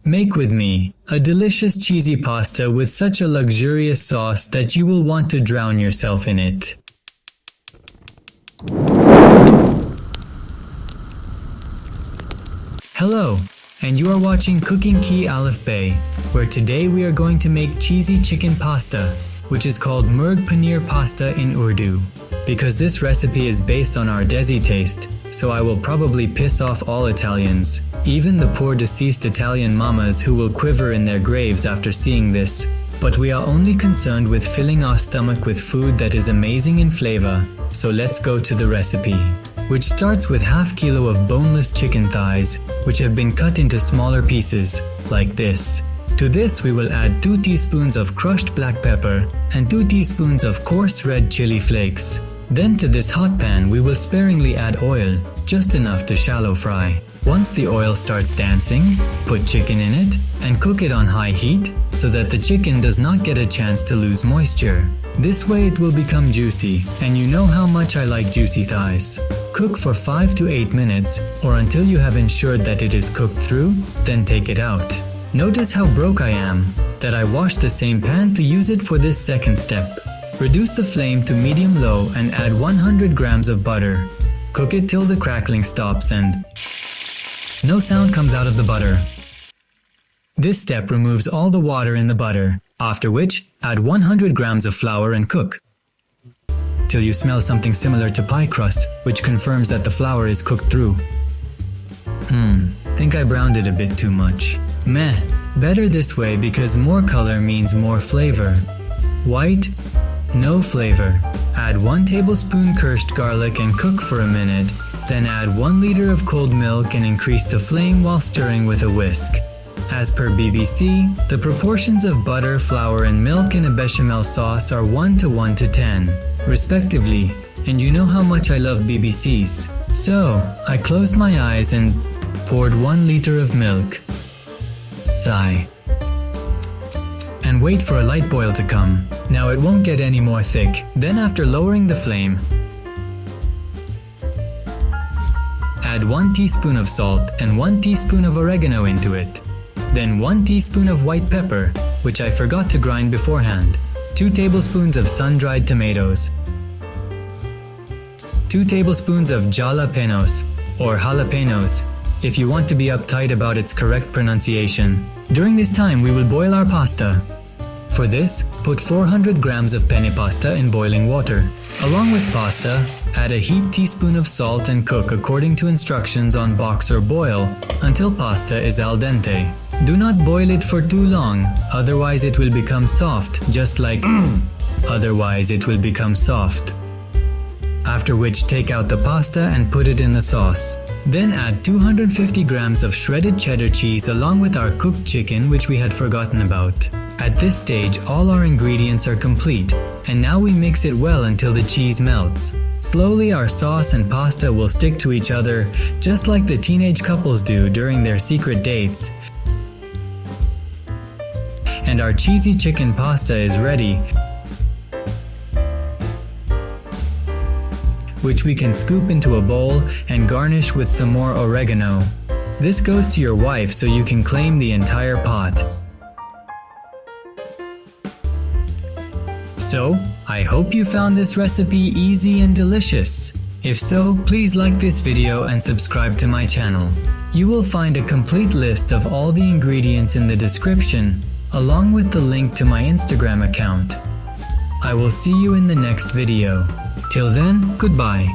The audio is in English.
Make with me a delicious cheesy pasta with such a luxurious sauce that you will want to drown yourself in it. Hello, and you are watching Cooking Key Alif Bay, where today we are going to make cheesy chicken pasta, which is called Murg Paneer pasta in Urdu. Because this recipe is based on our Desi taste, so I will probably piss off all Italians, even the poor deceased Italian mamas who will quiver in their graves after seeing this. But we are only concerned with filling our stomach with food that is amazing in flavor, so let's go to the recipe, which starts with half kilo of boneless chicken thighs, which have been cut into smaller pieces, like this. To this we will add 2 teaspoons of crushed black pepper and 2 teaspoons of coarse red chili flakes. Then to this hot pan we will sparingly add oil, just enough to shallow fry. Once the oil starts dancing, put chicken in it and cook it on high heat so that the chicken does not get a chance to lose moisture. This way it will become juicy, and you know how much I like juicy thighs. Cook for 5 to 8 minutes or until you have ensured that it is cooked through, then take it out. Notice how broke I am, that I washed the same pan to use it for this second step. Reduce the flame to medium-low and add 100 grams of butter. Cook it till the crackling stops and no sound comes out of the butter. This step removes all the water in the butter, after which add 100 grams of flour and cook till you smell something similar to pie crust, which confirms that the flour is cooked through. Think I browned it a bit too much. Meh, better this way because more color means more flavor. White, no flavor. Add 1 tablespoon crushed garlic and cook for a minute, then add 1 liter of cold milk and increase the flame while stirring with a whisk. As per BBC, the proportions of butter, flour and milk in a bechamel sauce are 1 to 1 to 10, respectively, and you know how much I love BBCs. So, I closed my eyes and poured 1 liter of milk. Sigh. And wait for a light boil to come. Now it won't get any more thick. Then after lowering the flame, add 1 teaspoon of salt and 1 teaspoon of oregano into it. Then 1 teaspoon of white pepper, which I forgot to grind beforehand. 2 tablespoons of sun-dried tomatoes. 2 tablespoons of jalapenos, or jalapenos, if you want to be uptight about its correct pronunciation. During this time we will boil our pasta. For this, put 400 grams of penne pasta in boiling water. Along with pasta, add a heaped teaspoon of salt and cook according to instructions on box or boil until pasta is al dente. Do not boil it for too long, otherwise it will become soft, just like otherwise it will become soft. After which take out the pasta and put it in the sauce. Then add 250 grams of shredded cheddar cheese along with our cooked chicken, which we had forgotten about. At this stage all our ingredients are complete, and now we mix it well until the cheese melts. Slowly our sauce and pasta will stick to each other, just like the teenage couples do during their secret dates. And our cheesy chicken pasta is ready, which we can scoop into a bowl and garnish with some more oregano. This goes to your wife so you can claim the entire pot. So, I hope you found this recipe easy and delicious. If so, please like this video and subscribe to my channel. You will find a complete list of all the ingredients in the description, along with the link to my Instagram account. I will see you in the next video. Till then, goodbye.